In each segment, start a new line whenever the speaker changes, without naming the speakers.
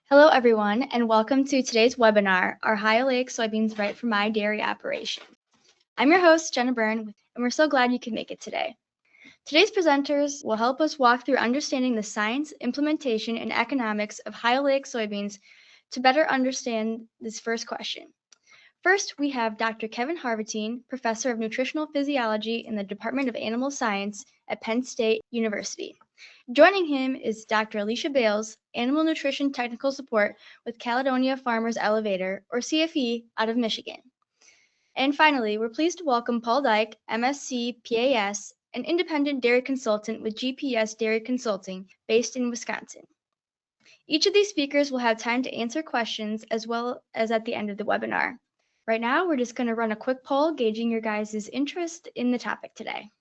Hello, everyone, and welcome to today's webinar, our High-Oleic Soybeans Right for My Dairy Operation. I'm your host, Jenna Byrne, and we're so glad you could make it today. Today's presenters will help us walk through understanding the science, implementation, and economics of high-oleic soybeans to better understand this first question. First, we have Dr. Kevin Harvatine, Professor of Nutritional Physiology in the Department of Animal Science at Penn State University. Joining him is Dr. Alycia Bales, Animal Nutrition Technical Support with Caledonia Farmers Elevator, or CFE, out of Michigan. And finally, we're pleased to welcome Paul Dyk, MSc PAS, an independent dairy consultant with GPS Dairy Consulting, based in Wisconsin. Each of these speakers will have time to answer questions as well as at the end of the webinar. Right now, we're just going to run a quick poll gauging your guys' interest in the topic today.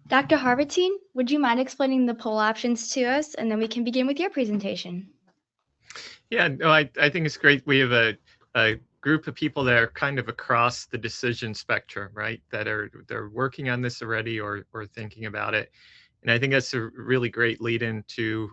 Dr. Harvatine, would you mind explaining the poll options to us, and then we can begin with your presentation?
Yeah, no, I think it's great. We have a group of people that are kind of across the decision spectrum, right? They're working on this already or thinking about it. And I think that's a really great lead into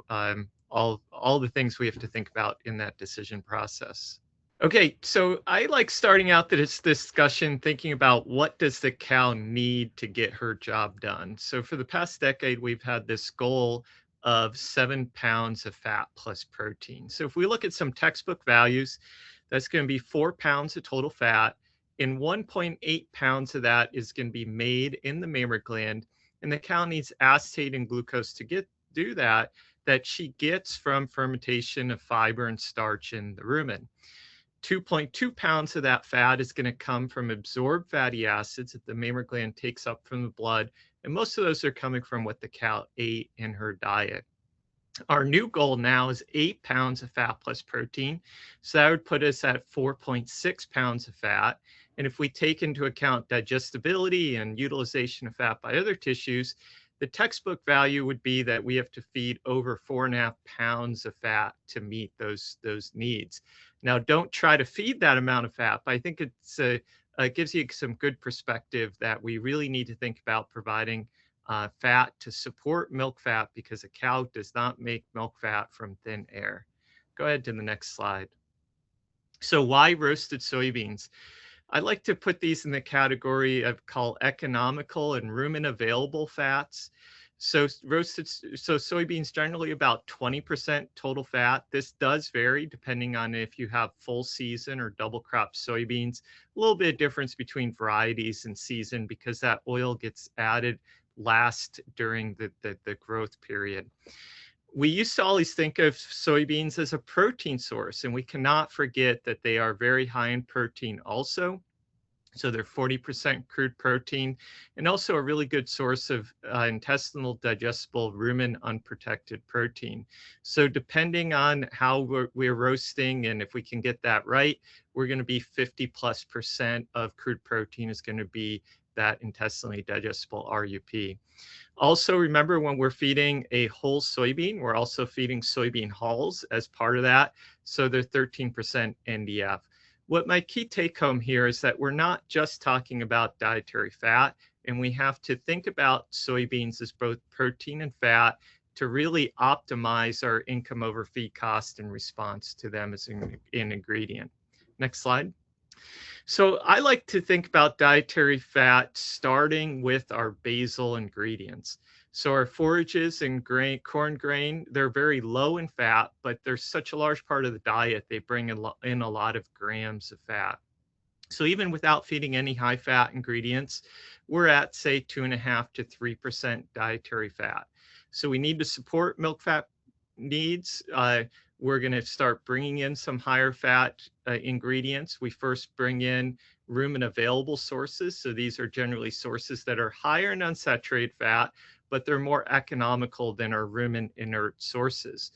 all the things we have to think about in that decision process. Okay, so I like starting out this discussion thinking about what does the cow need to get her job done. So for the past decade, we've had this goal of 7 pounds of fat plus protein. So if we look at some textbook values, that's going to be 4 pounds of total fat, and 1.8 pounds of that is going to be made in the mammary gland, and the cow needs acetate and glucose to do that she gets from fermentation of fiber and starch in the rumen. 2.2 pounds of that fat is going to come from absorbed fatty acids that the mammary gland takes up from the blood, and most of those are coming from what the cow ate in her diet. Our new goal now is 8 pounds of fat plus protein, so that would put us at 4.6 pounds of fat. And if we take into account digestibility and utilization of fat by other tissues, the textbook value would be that we have to feed over 4.5 pounds of fat to meet those needs. Now, don't try to feed that amount of fat, but I think it gives you some good perspective that we really need to think about providing fat to support milk fat, because a cow does not make milk fat from thin air. Go ahead to the next slide. So why roasted soybeans? I like to put these in the category of called economical and rumen available fats. So soybeans generally about 20% total fat. This does vary depending on if you have full season or double crop soybeans. A little bit of difference between varieties and season because that oil gets added last during the growth period. We used to always think of soybeans as a protein source, and we cannot forget that they are very high in protein also. So they're 40% crude protein, and also a really good source of intestinal digestible rumen unprotected protein. So depending on how we're roasting, and if we can get that right, we're going to be 50+% of crude protein is going to be that intestinally digestible RUP. Also, remember when we're feeding a whole soybean, we're also feeding soybean hulls as part of that. So they're 13% NDF. What my key take home here is that we're not just talking about dietary fat, and we have to think about soybeans as both protein and fat to really optimize our income over feed cost in response to them as an ingredient. Next slide. So I like to think about dietary fat starting with our basal ingredients. So our forages and corn grain, they're very low in fat, but they're such a large part of the diet, they bring in a lot of grams of fat. So even without feeding any high fat ingredients, we're at say 2.5 to 3% dietary fat. So we need to support milk fat needs. We're going to start bringing in some higher fat ingredients. We first bring in rumen available sources. So these are generally sources that are higher in unsaturated fat, but they're more economical than our rumen inert sources.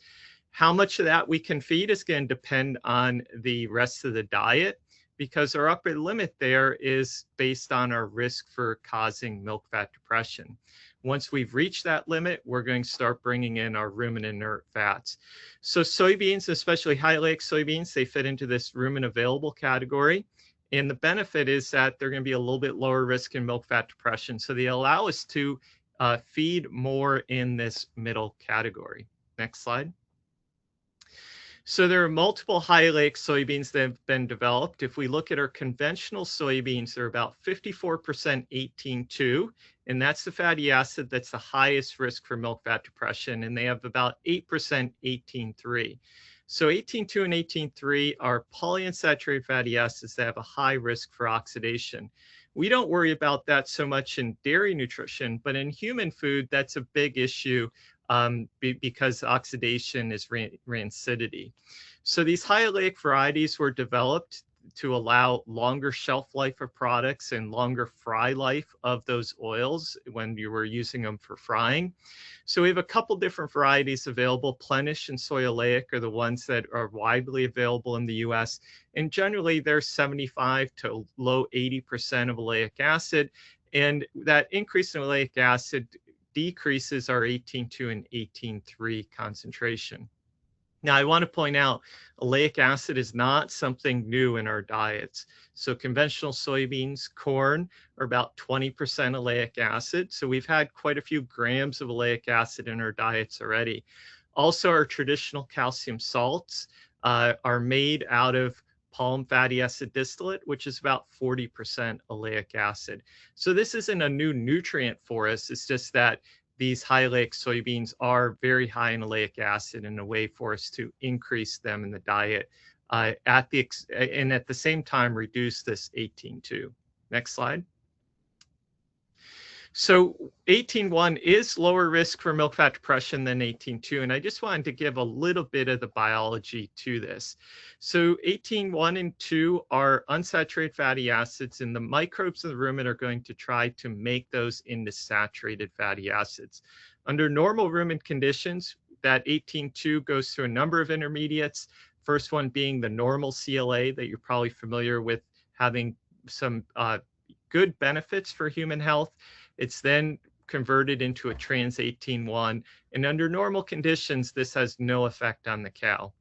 How much of that we can feed is going to depend on the rest of the diet, because our upper limit there is based on our risk for causing milk fat depression. Once we've reached that limit, we're going to start bringing in our rumen inert fats. So soybeans, especially high-oleic soybeans, they fit into this rumen available category. And the benefit is that they're going to be a little bit lower risk in milk fat depression. So they allow us to feed more in this middle category. Next slide. So there are multiple high-oleic soybeans that have been developed. If we look at our conventional soybeans, they're about 54% 18-2, and that's the fatty acid that's the highest risk for milk fat depression, and they have about 8% 18-3. So 18-2 and 18-3 are polyunsaturated fatty acids that have a high risk for oxidation. We don't worry about that so much in dairy nutrition, but in human food, that's a big issue because oxidation is rancidity. So these high-oleic varieties were developed to allow longer shelf life of products and longer fry life of those oils when you were using them for frying. So we have a couple different varieties available. Plenish and Soy-oleic are the ones that are widely available in the US. And generally they're 75 to low 80% of oleic acid. And that increase in oleic acid decreases our 18-2 and 18-3 concentration. Now, I want to point out, oleic acid is not something new in our diets. So conventional soybeans, corn are about 20% oleic acid. So we've had quite a few grams of oleic acid in our diets already. Also, our traditional calcium salts are made out of palm fatty acid distillate, which is about 40% oleic acid. So this isn't a new nutrient for us. It's just that these high-oleic soybeans are very high in oleic acid, and a way for us to increase them in the diet and at the same time reduce this 18-2. Next slide. So 18-1 is lower risk for milk fat depression than 18-2, and I just wanted to give a little bit of the biology to this. So 18-1 and 2 are unsaturated fatty acids, and the microbes in the rumen are going to try to make those into saturated fatty acids. Under normal rumen conditions, that 18-2 goes through a number of intermediates, first one being the normal CLA that you're probably familiar with having some good benefits for human health. It's then converted into a trans 18-1, and under normal conditions, this has no effect on the cow.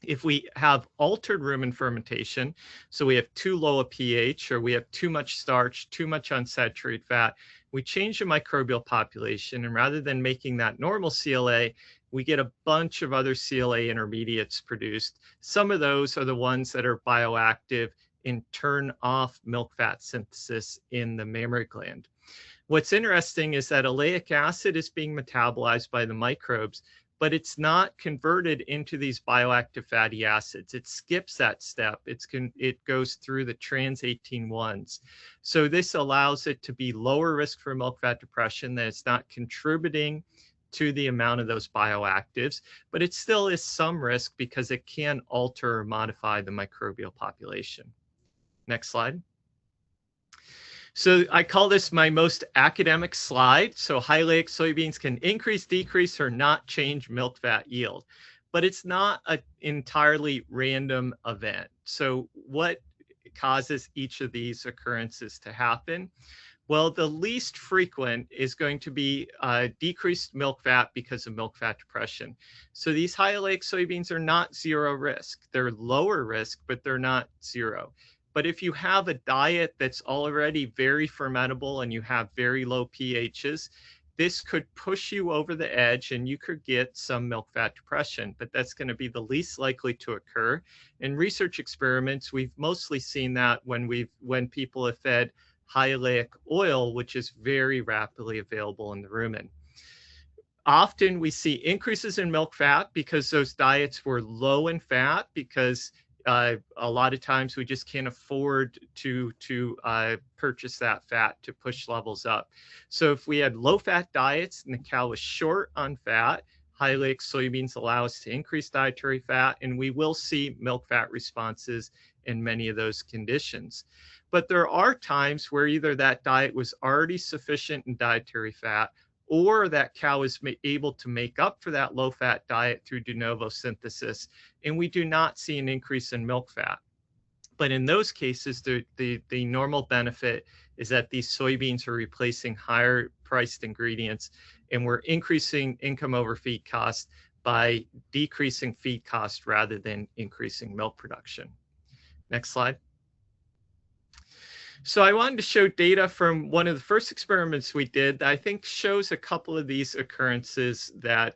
If we have altered rumen fermentation, so we have too low a pH, or we have too much starch, too much unsaturated fat, we change the microbial population, and rather than making that normal CLA, we get a bunch of other CLA intermediates produced. Some of those are the ones that are bioactive and turn off milk fat synthesis in the mammary gland. What's interesting is that oleic acid is being metabolized by the microbes, but it's not converted into these bioactive fatty acids. It skips that step. It goes through the trans 18-1s. So this allows it to be lower risk for milk fat depression, that it's not contributing to the amount of those bioactives, but it still is some risk because it can alter or modify the microbial population. Next slide. So I call this my most academic slide. So high-oleic soybeans can increase, decrease, or not change milk fat yield, but it's not an entirely random event. So what causes each of these occurrences to happen? Well, the least frequent is going to be decreased milk fat because of milk fat depression. So these high-oleic soybeans are not zero risk. They're lower risk, but they're not zero. But if you have a diet that's already very fermentable and you have very low pHs, this could push you over the edge and you could get some milk fat depression, but that's going to be the least likely to occur. In research experiments, we've mostly seen that when people have fed high-oleic oil, which is very rapidly available in the rumen. Often we see increases in milk fat because those diets were low in fat, because a lot of times we just can't afford to purchase that fat to push levels up. So if we had low-fat diets and the cow was short on fat, high-oleic soybeans allow us to increase dietary fat, and we will see milk fat responses in many of those conditions. But there are times where either that diet was already sufficient in dietary fat, or that cow is able to make up for that low-fat diet through de novo synthesis, and we do not see an increase in milk fat. But in those cases, the normal benefit is that these soybeans are replacing higher-priced ingredients, and we're increasing income over feed cost by decreasing feed cost rather than increasing milk production. Next slide. So I wanted to show data from one of the first experiments we did that I think shows a couple of these occurrences that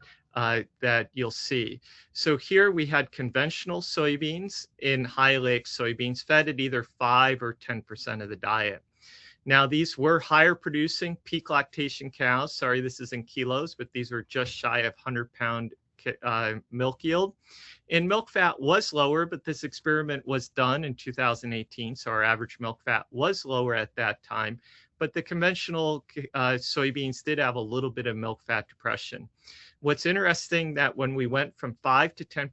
that you'll see. So here we had conventional soybeans in high-oleic soybeans fed at either 5 or 10% of the diet. Now, these were higher producing peak lactation cows. Sorry, this is in kilos, but these were just shy of 100-pound milk yield. And milk fat was lower, but this experiment was done in 2018, so our average milk fat was lower at that time. But the conventional soybeans did have a little bit of milk fat depression. What's interesting that when we went from 5 to 10%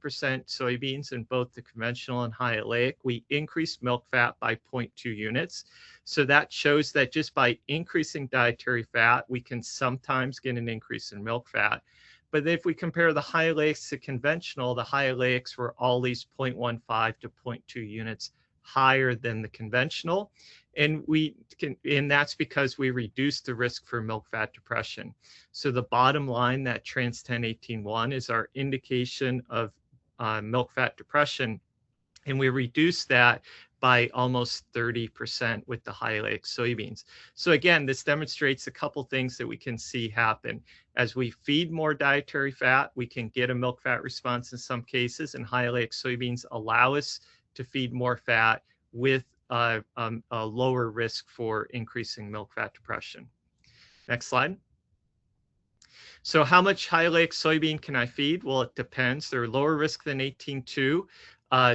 soybeans in both the conventional and high oleic, we increased milk fat by 0.2 units. So that shows that just by increasing dietary fat, we can sometimes get an increase in milk fat. But if we compare the high oleics to conventional, the high oleics were always 0.15 to 0.2 units higher than the conventional. And that's because we reduced the risk for milk fat depression. So the bottom line, that trans 10-18-1, is our indication of milk fat depression. And we reduced that by almost 30% with the high-oleic soybeans. So again, this demonstrates a couple things that we can see happen. As we feed more dietary fat, we can get a milk fat response in some cases, and high-oleic soybeans allow us to feed more fat with a lower risk for increasing milk fat depression. Next slide. So how much high-oleic soybean can I feed? Well, it depends. They're lower risk than 18-2.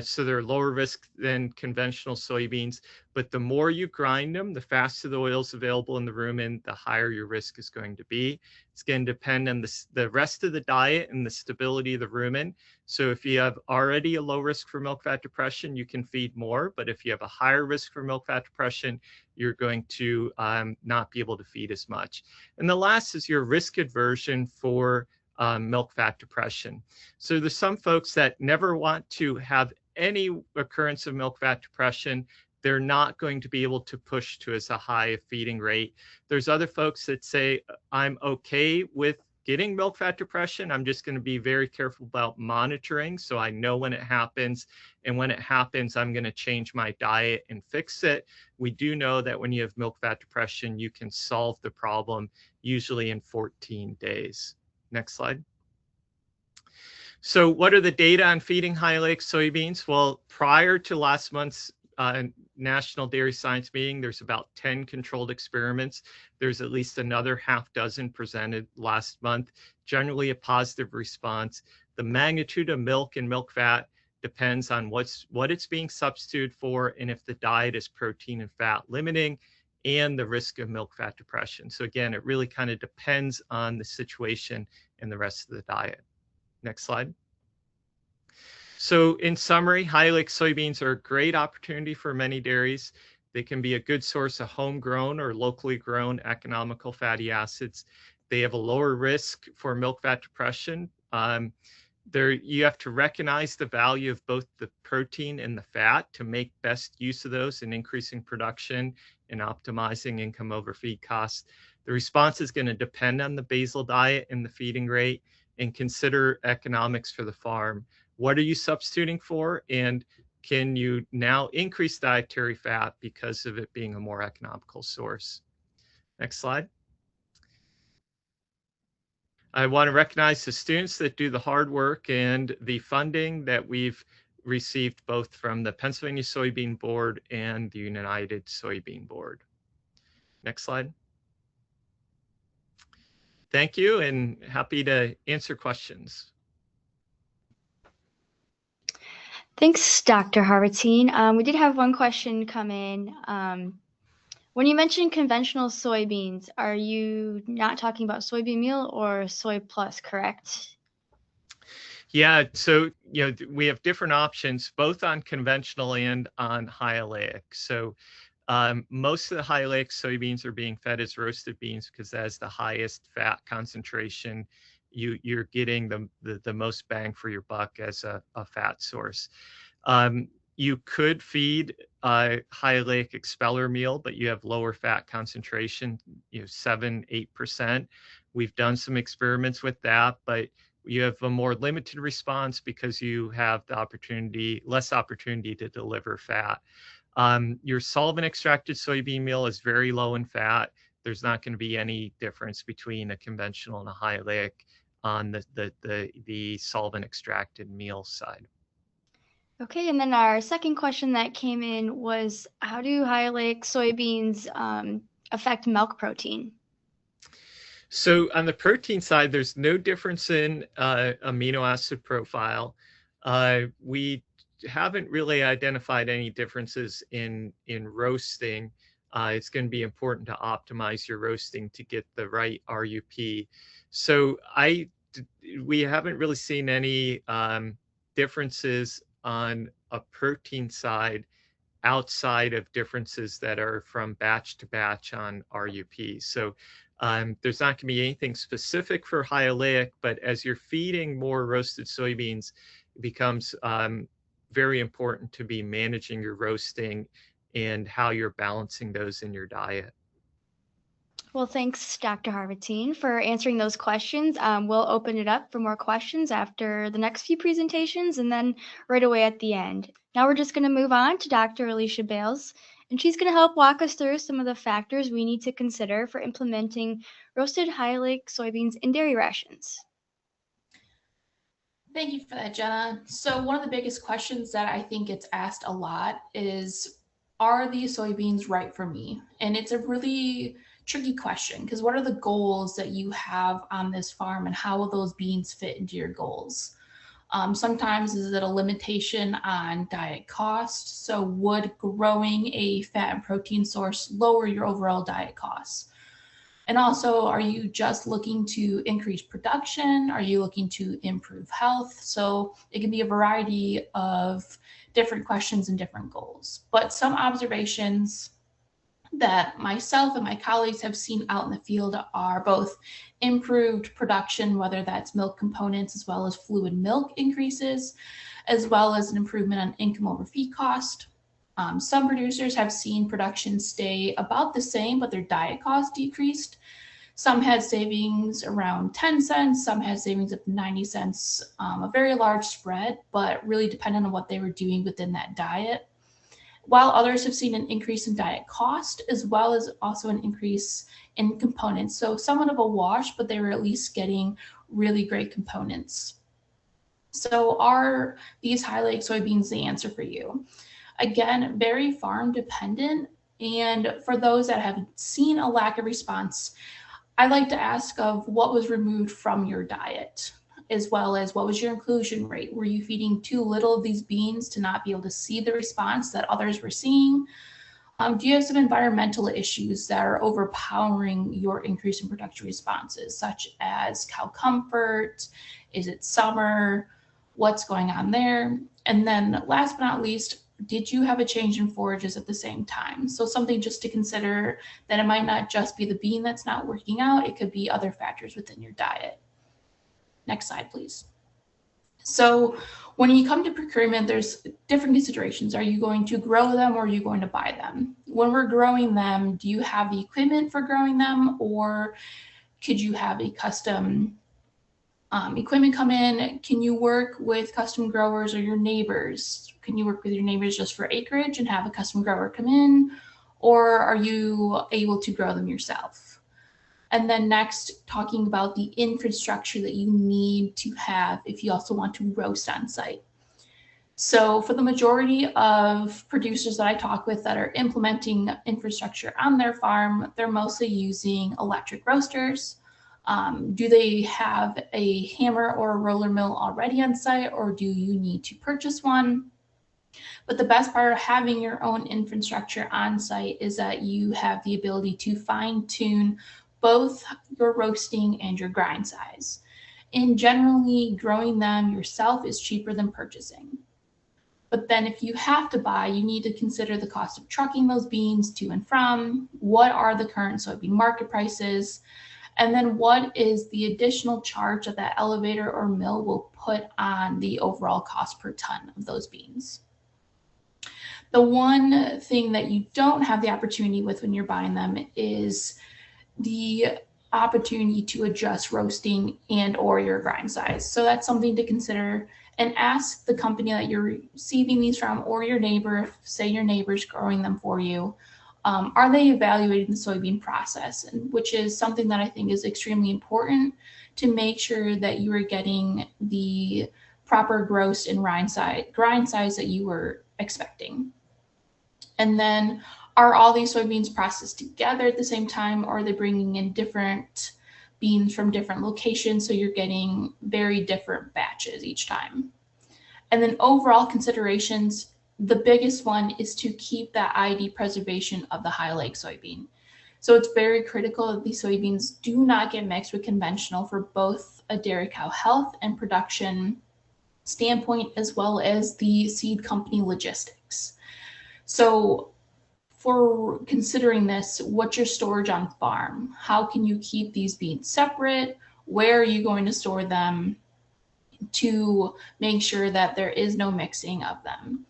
So they're lower risk than conventional soybeans, but the more you grind them, the faster the oil's available in the rumen, the higher your risk is going to be. It's going to depend on the rest of the diet and the stability of the rumen. So if you have already a low risk for milk fat depression, you can feed more, but if you have a higher risk for milk fat depression, you're going to not be able to feed as much. And the last is your risk aversion for milk fat depression. So there's some folks that never want to have any occurrence of milk fat depression. They're not going to be able to push to as a high a feeding rate. There's other folks that say, I'm okay with getting milk fat depression. I'm just going to be very careful about monitoring so I know when it happens. And when it happens, I'm going to change my diet and fix it. We do know that when you have milk fat depression, you can solve the problem usually in 14 days. Next slide. So what are the data on feeding high-oleic soybeans? Well, prior to last month's National Dairy Science meeting, there's about 10 controlled experiments. There's at least another half dozen presented last month, generally a positive response. The magnitude of milk and milk fat depends on what it's being substituted for and if the diet is protein and fat limiting, and the risk of milk fat depression. So again, it really kind of depends on the situation and the rest of the diet. Next slide. So in summary, high-oleic soybeans are a great opportunity for many dairies. They can be a good source of homegrown or locally grown economical fatty acids. They have a lower risk for milk fat depression. You have to recognize the value of both the protein and the fat to make best use of those in increasing production and optimizing income over feed costs. The response is going to depend on the basal diet and the feeding rate, and consider economics for the farm. What are you substituting for? And can you now increase dietary fat because of it being a more economical source? Next slide. I want to recognize the students that do the hard work and the funding that we've received both from the Pennsylvania Soybean Board and the United Soybean Board. Next slide. Thank you, and happy to answer questions.
Thanks, Dr. Harvatine. We did have one question come in. When you mentioned conventional soybeans, are you not talking about soybean meal or soy plus, correct?
Yeah, so we have different options both on conventional and on high oleic. So most of the high oleic soybeans are being fed as roasted beans because that has the highest fat concentration. You're getting the most bang for your buck as a fat source. You could feed high oleic expeller meal, but you have lower fat concentration, 7-8%. We've done some experiments with that, but you have a more limited response because you have the less opportunity to deliver fat. Your solvent extracted soybean meal is very low in fat. There's not going to be any difference between a conventional and a high oleic on the solvent extracted meal side.
Okay, and then our second question that came in was, how do high-oleic soybeans affect milk protein?
So on the protein side, there's no difference in amino acid profile. We haven't really identified any differences in roasting. It's going to be important to optimize your roasting to get the right RUP. So we haven't really seen any differences on a protein side outside of differences that are from batch to batch on RUP. So there's not going to be anything specific for high oleic, but as you're feeding more roasted soybeans, it becomes very important to be managing your roasting and how you're balancing those in your diet.
Well, thanks, Dr. Harvatine, for answering those questions. We'll open it up for more questions after the next few presentations and then right away at the end. Now we're just going to move on to Dr. Alycia Bales, and she's going to help walk us through some of the factors we need to consider for implementing roasted high-oleic soybeans in dairy rations.
Thank you for that, Jenna. So one of the biggest questions that I think gets asked a lot is, are these soybeans right for me? And it's a really tricky question, because what are the goals that you have on this farm and how will those beans fit into your goals? Sometimes is it a limitation on diet cost? So would growing a fat and protein source lower your overall diet costs? And also, are you just looking to increase production? Are you looking to improve health? So it can be a variety of different questions and different goals. But some observations that myself and my colleagues have seen out in the field are both improved production, whether that's milk components as well as fluid milk increases, as well as an improvement on income over feed cost. Some producers have seen production stay about the same, but their diet cost decreased. Some had savings around 10 cents, some had savings of 90 cents, a very large spread, but really dependent on what they were doing within that diet. While others have seen an increase in diet cost, as well as also an increase in components. So somewhat of a wash, but they were at least getting really great components. So are these high-oleic soybeans the answer for you? Again, very farm dependent. And for those that have seen a lack of response, I like to ask of what was removed from your diet, as well as what was your inclusion rate? Were you feeding too little of these beans to not be able to see the response that others were seeing? Do you have some environmental issues that are overpowering your increase in production responses, such as cow comfort? Is it summer? What's going on there? And then last but not least, did you have a change in forages at the same time? So something just to consider, that it might not just be the bean that's not working out, it could be other factors within your diet. Next slide, please. So when you come to procurement, there's different considerations. Are you going to grow them or are you going to buy them? When we're growing them, do you have the equipment for growing them, or could you have a custom equipment come in? Can you work with custom growers or your neighbors? Can you work with your neighbors just for acreage and have a custom grower come in? Or are you able to grow them yourself? And then next, talking about the infrastructure that you need to have if you also want to roast on site. So for the majority of producers that I talk with that are implementing infrastructure on their farm, they're mostly using electric roasters. Do they have a hammer or a roller mill already on site, or do you need to purchase one? But the best part of having your own infrastructure on site is that you have the ability to fine tune both your roasting and your grind size. And generally, growing them yourself is cheaper than purchasing. But then if you have to buy, you need to consider the cost of trucking those beans to and from, what are the current soybean market prices, and then what is the additional charge that that elevator or mill will put on the overall cost per ton of those beans. The one thing that you don't have the opportunity with when you're buying them is the opportunity to adjust roasting and or your grind size. So that's something to consider, and ask the company that you're receiving these from, or your neighbor, if say your neighbor's growing them for you, are they evaluating the soybean process? And which is something that I think is extremely important to make sure that you are getting the proper gross and grind size that you were expecting. And then, are all these soybeans processed together at the same time, or are they bringing in different beans from different locations, so you're getting very different batches each time? And then overall considerations, the biggest one is to keep that ID preservation of the High-Oleic soybean. So it's very critical that these soybeans do not get mixed with conventional for both a dairy cow health and production standpoint, as well as the seed company logistics. So for considering this, what's your storage on farm? How can you keep these beans separate? Where are you going to store them to make sure that there is no mixing of them?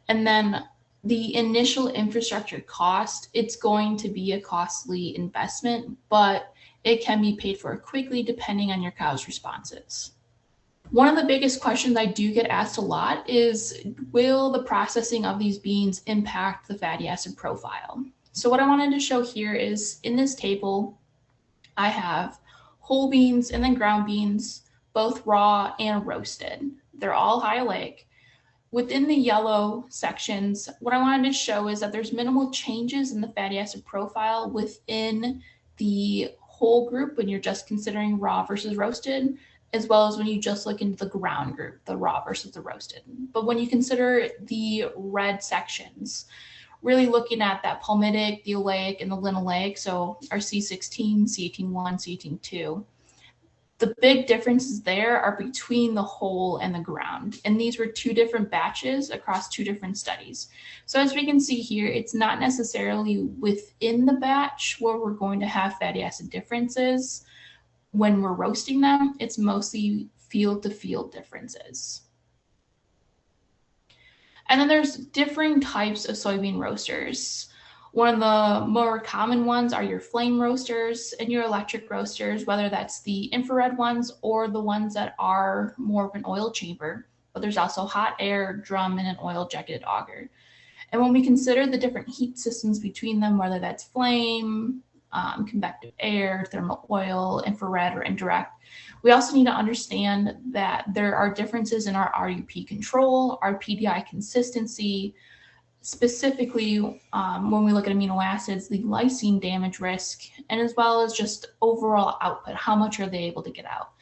And then the initial infrastructure cost, it's going to be a costly investment, but it can be paid for quickly depending on your cow's responses. One of the biggest questions I do get asked a lot is, will the processing of these beans impact the fatty acid profile? So what I wanted to show here is, in this table, I have whole beans and then ground beans, both raw and roasted. They're all high-oleic. Within the yellow sections, what I wanted to show is that there's minimal changes in the fatty acid profile within the whole group when you're just considering raw versus roasted, as well as when you just look into the ground group, the raw versus the roasted. But when you consider the red sections, really looking at that palmitic, the oleic, and the linoleic, so our C16, C18-1, C18-2, the big differences there are between the whole and the ground. And these were two different batches across two different studies. So as we can see here, it's not necessarily within the batch where we're going to have fatty acid differences when we're roasting them. It's mostly field to field differences. And then there's differing types of soybean roasters. One of the more common ones are your flame roasters and your electric roasters, whether that's the infrared ones or the ones that are more of an oil chamber. But there's also hot air, drum, and an oil jacketed auger. And when we consider the different heat systems between them, whether that's flame, convective air, thermal oil, infrared, or indirect, we also need to understand that there are differences in our RUP control, our PDI consistency, specifically when we look at amino acids, the lysine damage risk, and as well as just overall output, how much are they able to get out?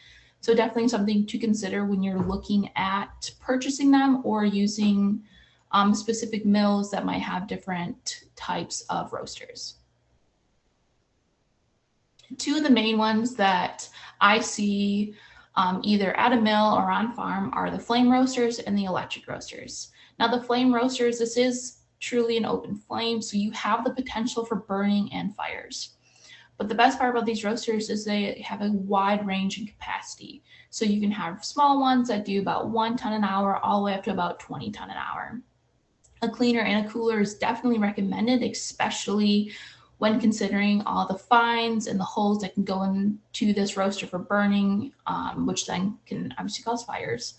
So definitely something to consider when you're looking at purchasing them or using specific mills that might have different types of roasters. Two of the main ones that I see either at a mill or on farm are the flame roasters and the electric roasters. Now the flame roasters, this is truly an open flame, so you have the potential for burning and fires. But the best part about these roasters is they have a wide range in capacity. So you can have small ones that do about 1 ton an hour all the way up to about 20 ton an hour. A cleaner and a cooler is definitely recommended, especially when considering all the fines and the holes that can go into this roaster for burning, which then can obviously cause fires.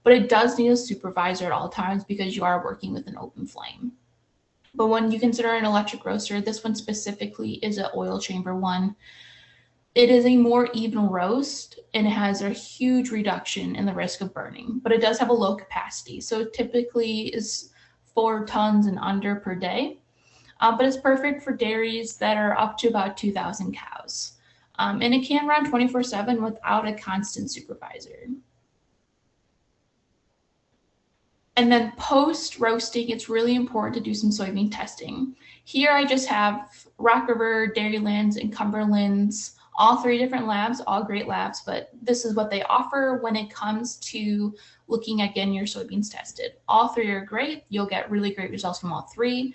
But it does need a supervisor at all times because you are working with an open flame. But when you consider an electric roaster, this one specifically is an oil chamber one. It is a more even roast and it has a huge reduction in the risk of burning, but it does have a low capacity. So it typically is 4 tons and under per day. But it's perfect for dairies that are up to about 2,000 cows. And it can run 24/7 without a constant supervisor. And then post roasting, it's really important to do some soybean testing. Here I just have Rock River, Dairylands, and Cumberland's, all 3 different labs, all great labs, but this is what they offer when it comes to looking at getting your soybeans tested. All 3 are great. You'll get really great results from all 3.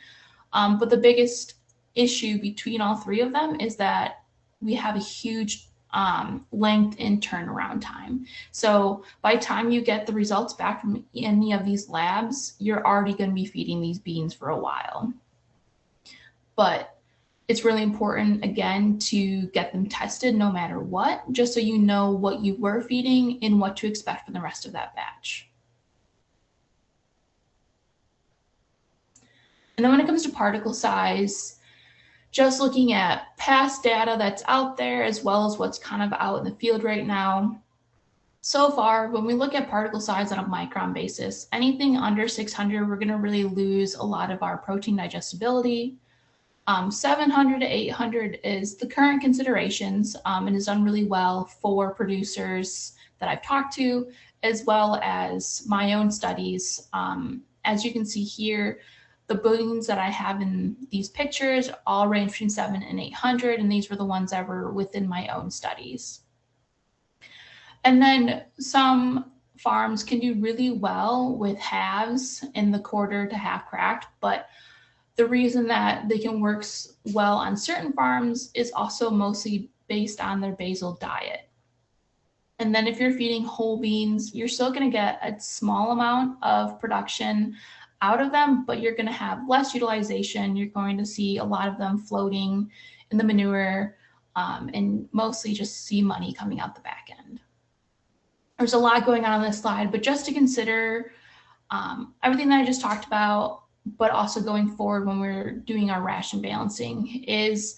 But the biggest issue between all 3 of them is that we have a huge length in turnaround time. So by the time you get the results back from any of these labs, you're already going to be feeding these beans for a while. But It's really important, again, to get them tested no matter what, just so you know what you were feeding and what to expect from the rest of that batch. And then when it comes to particle size, just looking at past data that's out there as well as what's kind of out in the field right now. So far, when we look at particle size on a micron basis, anything under 600, we're going to really lose a lot of our protein digestibility. 700 to 800 is the current considerations and has done really well for producers that I've talked to, as well as my own studies. As you can see here, the beans that I have in these pictures all range between 700 and 800, and these were the ones that were within my own studies. And then some farms can do really well with halves in the quarter to half cracked, but the reason that they can work well on certain farms is also mostly based on their basal diet. And then if you're feeding whole beans, you're still going to get a small amount of production out of them, but you're going to have less utilization. You're going to see a lot of them floating in the manure and mostly just see money coming out the back end. There's a lot going on this slide, but just to consider everything that I just talked about, but also going forward when we're doing our ration balancing, is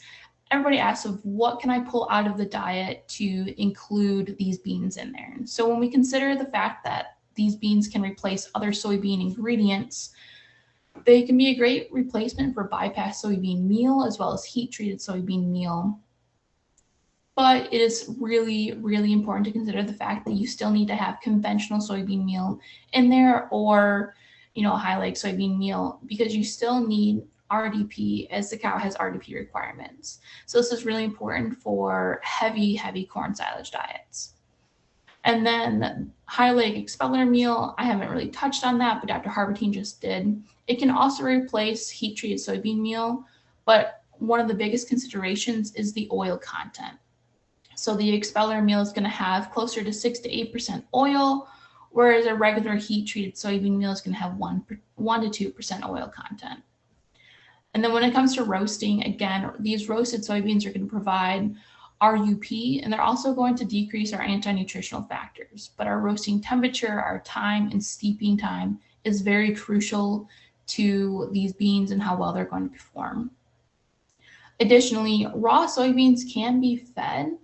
everybody asks of what can I pull out of the diet to include these beans in there. And so when we consider the fact that these beans can replace other soybean ingredients, they can be a great replacement for bypass soybean meal as well as heat treated soybean meal. But it is really, really important to consider the fact that you still need to have conventional soybean meal in there, or high-oleic soybean meal, because you still need RDP as the cow has RDP requirements. So this is really important for heavy corn silage diets. And then high-oleic expeller meal, I haven't really touched on that, but Dr. Harvatine just did. It can also replace heat-treated soybean meal, but one of the biggest considerations is the oil content. So the expeller meal is going to have closer to 6 to 8% oil, whereas a regular heat-treated soybean meal is going to have 1 to 2% oil content. And then when it comes to roasting, again, these roasted soybeans are going to provide RUP, and they're also going to decrease our anti-nutritional factors. But our roasting temperature, our time, and steeping time is very crucial to these beans and how well they're going to perform. Additionally, raw soybeans can be fed,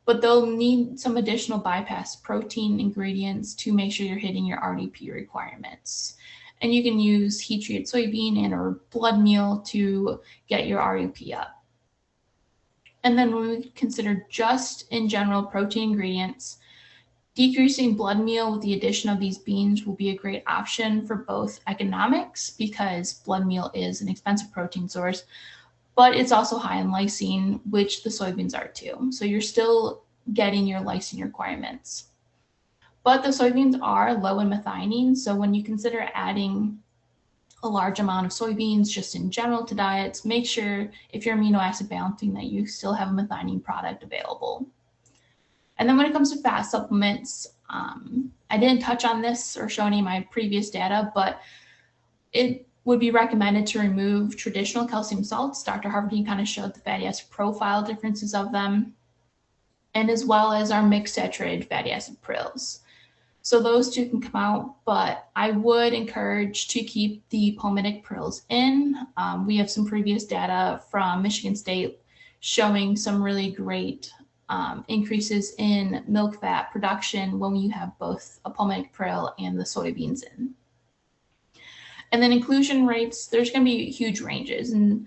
but they'll need some additional bypass protein ingredients to make sure you're hitting your RDP requirements. And you can use heat-treated soybean and or blood meal to get your RUP up. And then when we consider just in general protein ingredients, decreasing blood meal with the addition of these beans will be a great option for both economics, because blood meal is an expensive protein source, but it's also high in lysine, which the soybeans are too. So you're still getting your lysine requirements. But the soybeans are low in methionine, so when you consider adding a large amount of soybeans just in general to diets, make sure if you're amino acid balancing that you still have a methionine product available. And then when it comes to fat supplements, I didn't touch on this or show any of my previous data, but it would be recommended to remove traditional calcium salts. Dr. Harvatine kind of showed the fatty acid profile differences of them, and as well as our mixed saturated fatty acid prils. So those two can come out, but I would encourage to keep the palmitic prils in. We have some previous data from Michigan State showing some really great increases in milk fat production when you have both a palmitic prill and the soybeans in. And then inclusion rates, there's going to be huge ranges. And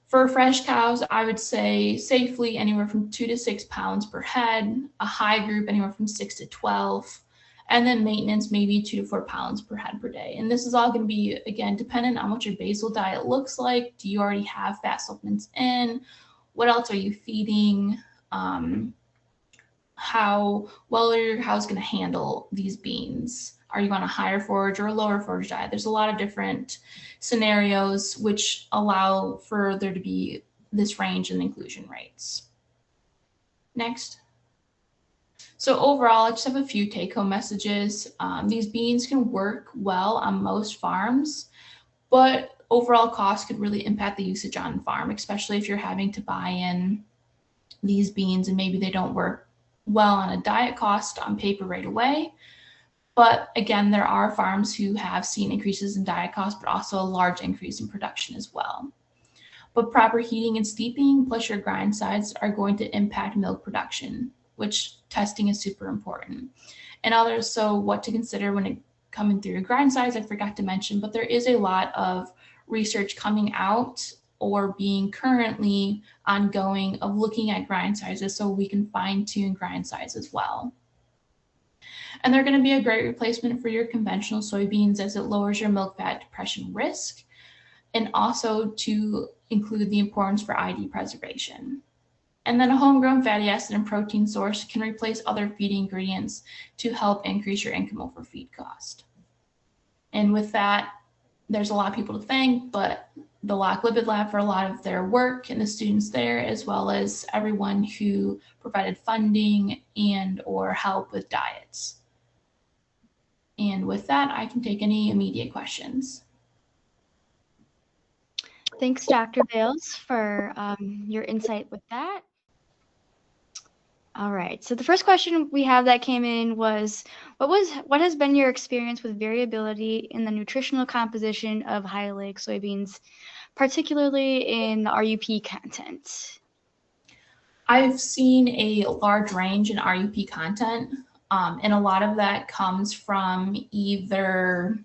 for fresh cows, I would say safely anywhere from 2 to 6 pounds per head, a high group anywhere from 6 to 12, and then maintenance maybe 2 to 4 pounds per head per day. And this is all going to be, again, dependent on what your basal diet looks like. Do you already have fat supplements in? What else are you feeding? How well are your cows going to handle these beans? Are you on a higher forage or a lower forage diet? There's a lot of different scenarios which allow for there to be this range in inclusion rates. Next. So overall, I just have a few take-home messages. These beans can work well on most farms, but overall cost could really impact the usage on farm, especially if you're having to buy in these beans and maybe they don't work well on a diet cost on paper right away. But again, there are farms who have seen increases in diet costs, but also a large increase in production as well. But proper heating and steeping plus your grind size are going to impact milk production, which testing is super important. And others, so what to consider when it coming through your grind size, I forgot to mention, but there is a lot of research coming out or being currently ongoing of looking at grind sizes so we can fine tune grind size as well. And they're going to be a great replacement for your conventional soybeans as it lowers your milk fat depression risk, and also to include the importance for ID preservation. And then a homegrown fatty acid and protein source can replace other feed ingredients to help increase your income over feed cost. And with that, there's a lot of people to thank, but the Locke Lipid Lab for a lot of their work and the students there, as well as everyone who provided funding and or help with diets. And with that, I can take any immediate questions.
Thanks, Dr. Bales, for your insight with that. All right, so the first question we have that came in was, what has been your experience with variability in the nutritional composition of high-oleic soybeans, particularly in RUP content?
I've seen a large range in RUP content, and a lot of that comes from either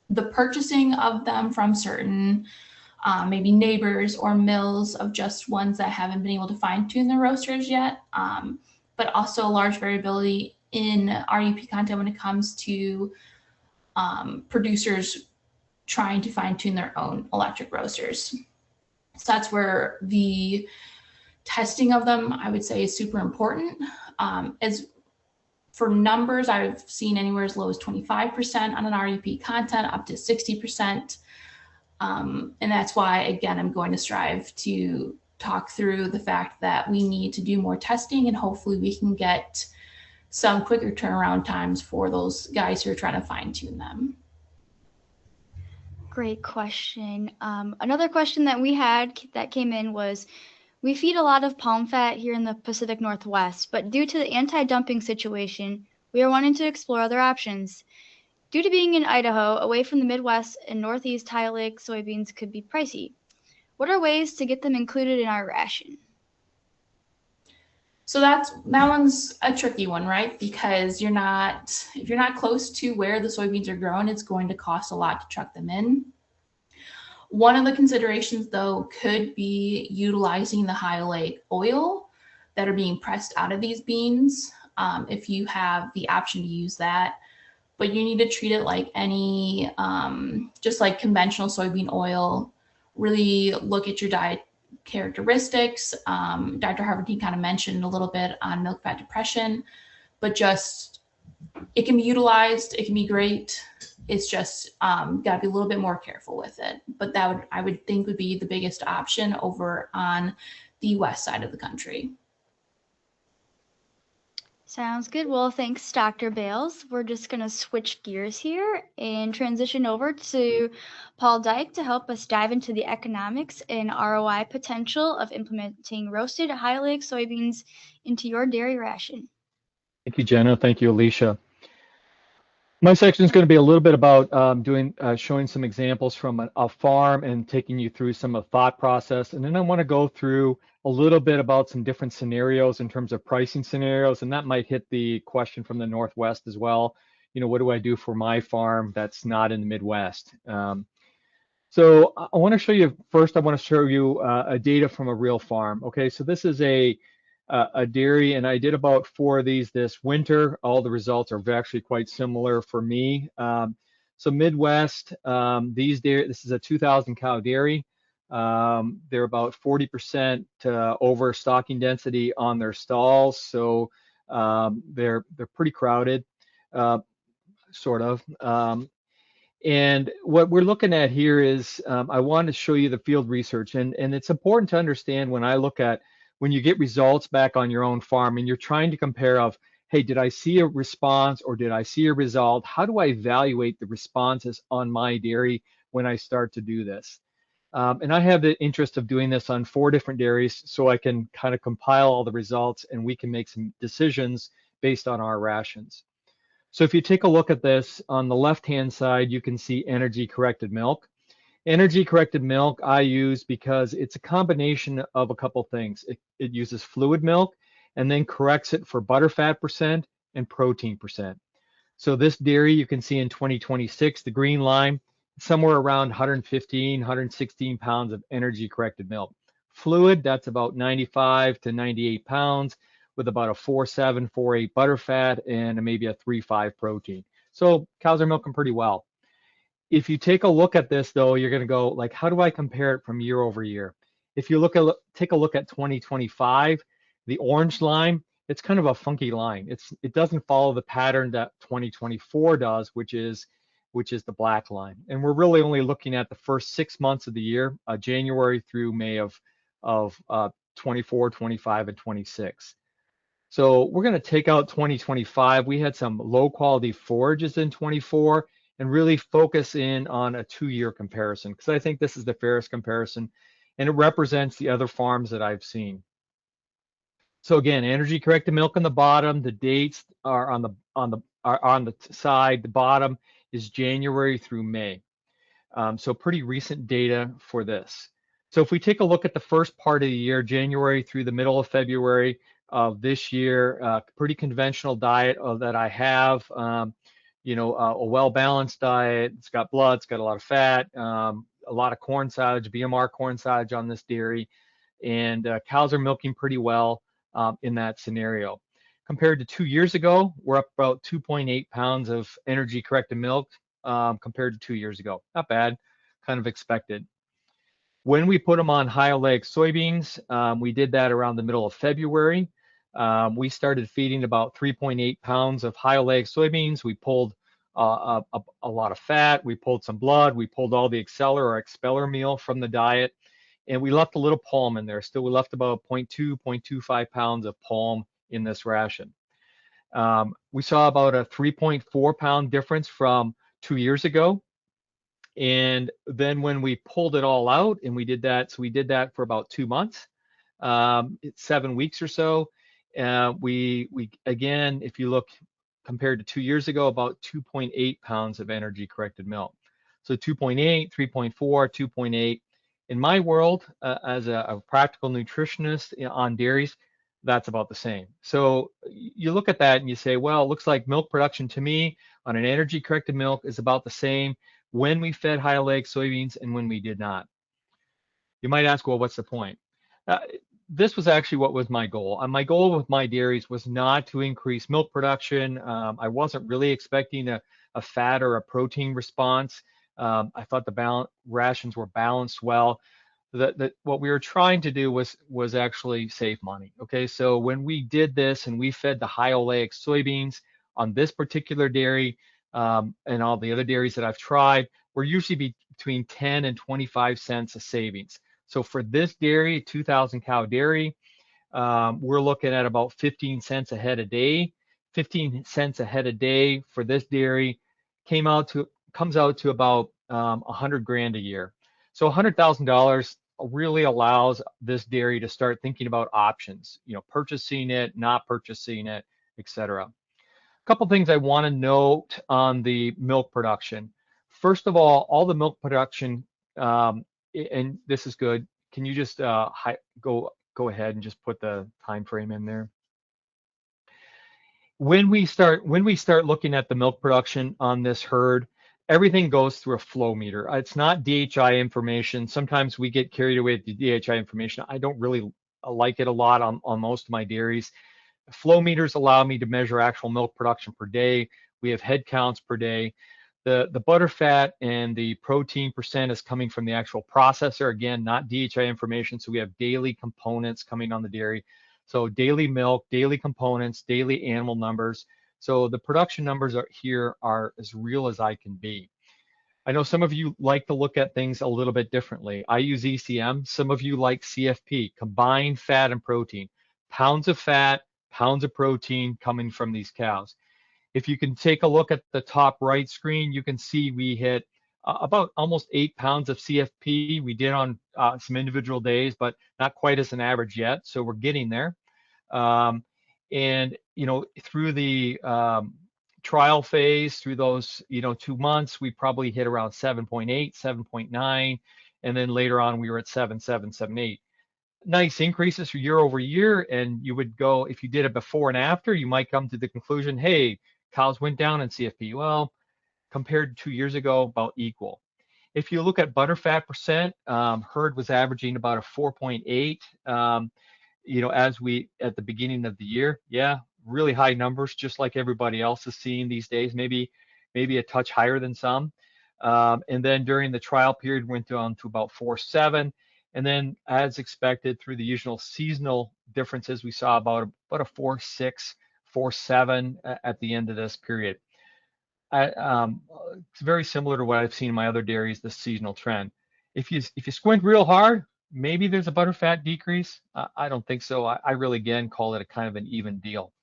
the purchasing of them from certain maybe neighbors or mills of just ones that haven't been able to fine tune their roasters yet, but also a large variability in RUP content when it comes to producers trying to fine tune their own electric roasters. So that's where the testing of them, I would say, is super important. As for numbers, I've seen anywhere as low as 25% on an RUP content up to 60%. And that's why, again, I'm going to strive to talk through the fact that we need to do more testing, and hopefully we can get some quicker turnaround times for those guys who are trying to fine tune them.
Great question. Another question that we had that came in was, we feed a lot of palm fat here in the Pacific Northwest, but due to the anti-dumping situation, we are wanting to explore other options. Due to being in Idaho, away from the Midwest and Northeast, high-oleic soybeans could be pricey. What are ways to get them included in our ration?
So that one's a tricky one, right? Because if you're not close to where the soybeans are grown, it's going to cost a lot to truck them in. One of the considerations, though, could be utilizing the high-oleic oil that are being pressed out of these beans, if you have the option to use that. But you need to treat it like any, just like conventional soybean oil. Really look at your diet characteristics. Dr. Harvatine kind of mentioned a little bit on milk fat depression, but just, it can be utilized, it can be great. It's just got to be a little bit more careful with it. But that I would think would be the biggest option over on the west side of the country.
Sounds good. Well, thanks, Dr. Bales. We're just going to switch gears here and transition over to Paul Dyk to help us dive into the economics and ROI potential of implementing roasted high-oleic soybeans into your dairy ration.
Thank you, Jenna. Thank you, Alycia. My section is going to be a little bit about showing some examples from a farm and taking you through some of the thought process. And then I want to go through a little bit about some different scenarios in terms of pricing scenarios, and that might hit the question from the Northwest as well. You know, what do I do for my farm that's not in the Midwest? So I want to show you, first I want to show you a data from a real farm. Okay, so this is a dairy, and I did about 4 of these this winter. All the results are actually quite similar for me. So Midwest, this is a 2,000 cow dairy. They're about 40% over stocking density on their stalls, so they're pretty crowded, sort of. And what we're looking at here is I want to show you the field research, and it's important to understand when you get results back on your own farm and you're trying to compare of, hey, did I see a response or did I see a result? How do I evaluate the responses on my dairy when I start to do this. And I have the interest of doing this on 4 different dairies so I can kind of compile all the results and we can make some decisions based on our rations. So if you take a look at this, on the left-hand side, you can see energy-corrected milk. Energy-corrected milk I use because it's a combination of a couple things. It uses fluid milk and then corrects it for butterfat percent and protein percent. So this dairy you can see in 2026, the green line, somewhere around 115, 116 pounds of energy-corrected milk. Fluid, that's about 95 to 98 pounds with about a 4.7, 4.8 butterfat and maybe a 3.5 protein. So cows are milking pretty well. If you take a look at this though, you're going to go like, how do I compare it from year over year? If you take a look at 2025, the orange line, it's kind of a funky line. It doesn't follow the pattern that 2024 does, which is the black line. And we're really only looking at the first 6 months of the year, January through May of 24, 25, and 26. So we're going to take out 2025. We had some low quality forages in 24 and really focus in on a 2-year comparison because I think this is the fairest comparison and it represents the other farms that I've seen. So again, energy corrected milk on the bottom, the dates are on the side, the bottom is January through May. So pretty recent data for this. So if we take a look at the first part of the year, January through the middle of February of this year, pretty conventional diet that I have, a well-balanced diet. It's got blood, it's got a lot of fat, a lot of corn silage, BMR corn silage on this dairy, and cows are milking pretty well in that scenario. Compared to 2 years ago, we're up about 2.8 pounds of energy corrected milk compared to 2 years ago. Not bad, kind of expected. When we put them on high-oleic soybeans, we did that around the middle of February. We started feeding about 3.8 pounds of high-oleic soybeans. We pulled a lot of fat. We pulled some blood. We pulled all the exceller or expeller meal from the diet. And we left a little palm in there. Still, we left about 0.25 pounds of palm in this ration. We saw about a 3.4 pound difference from 2 years ago. And then when we pulled it all out and we did that, so we did that for about 2 months, 7 weeks or so. We again, if you look compared to 2 years ago, about 2.8 pounds of energy corrected milk. So 2.8, 3.4, 2.8. In my world, as a practical nutritionist on dairies, that's about the same. So you look at that and you say, well, it looks like milk production to me on an energy corrected milk is about the same when we fed high-oleic soybeans and when we did not. You might ask, well, what's the point? This was actually what was my goal. My goal with my dairies was not to increase milk production. I wasn't really expecting a fat or a protein response. I thought the rations were balanced well. What we were trying to do was actually save money. Okay, so when we did this and we fed the high-oleic soybeans on this particular dairy and all the other dairies that I've tried, we're usually between 10 and 25 cents of savings. So for this dairy, 2,000 cow dairy, we're looking at about 15 cents a head a day. 15 cents a head a day for this dairy comes out to about 100 grand a year. So $100,000 really allows this dairy to start thinking about options, purchasing it, not purchasing it, etc. A couple things I want to note on the milk production. First of all the milk production, and this is good. Can you just go ahead and just put the time frame in there? When we start looking at the milk production on this herd, everything goes through a flow meter. It's not DHI information. Sometimes we get carried away with the DHI information. I don't really like it a lot on most of my dairies. Flow meters allow me to measure actual milk production per day. We have head counts per day. The butterfat and the protein percent is coming from the actual processor. Again, not DHI information. So we have daily components coming on the dairy. So daily milk, daily components, daily animal numbers. So the production numbers here are as real as I can be. I know some of you like to look at things a little bit differently. I use ECM. Some of you like CFP, combined fat and protein. Pounds of fat, pounds of protein coming from these cows. If you can take a look at the top right screen, you can see we hit about almost 8 pounds of CFP. We did on some individual days, but not quite as an average yet. So we're getting there. And, you know, through the trial phase, through those, you know, 2 months, we probably hit around 7.8, 7.9. And then later on, we were at 7.7, 7.8. Nice increases year over year. And you would go, if you did it before and after, you might come to the conclusion, hey, cows went down in CFP. Well, compared to 2 years ago, about equal. If you look at butterfat percent, herd was averaging about a 4.8. You know, as we at the beginning of the year, yeah, really high numbers, just like everybody else is seeing these days. Maybe a touch higher than some. And then during the trial period, went down to about 4.7. And then, as expected, through the usual seasonal differences, we saw about a 4.6, 4.7 at the end of this period. It's very similar to what I've seen in my other dairies, the seasonal trend. If you squint real hard, maybe there's a butterfat decrease. I don't think so. I really, again, call it a kind of an even deal.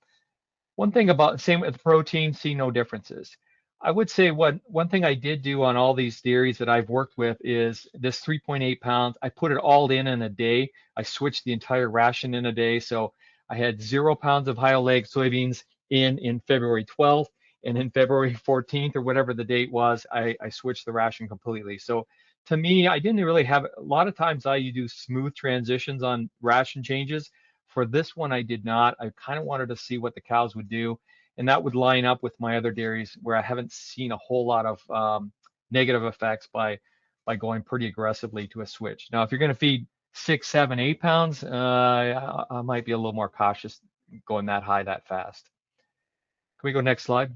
One thing about, same with the protein, see no differences. I would say one thing I did do on all these dairies that I've worked with is this 3.8 pounds. I put it all in a day. I switched the entire ration in a day. So I had 0 pounds of High-Oleic soybeans in February 12th. And in February 14th or whatever the date was, I switched the ration completely. So to me, I didn't really have, a lot of times you do smooth transitions on ration changes. For this one, I did not. I kind of wanted to see what the cows would do. And that would line up with my other dairies where I haven't seen a whole lot of negative effects by going pretty aggressively to a switch. Now, if you're going to feed 6, 7, 8 pounds, I might be a little more cautious going that high that fast. Can we go next slide?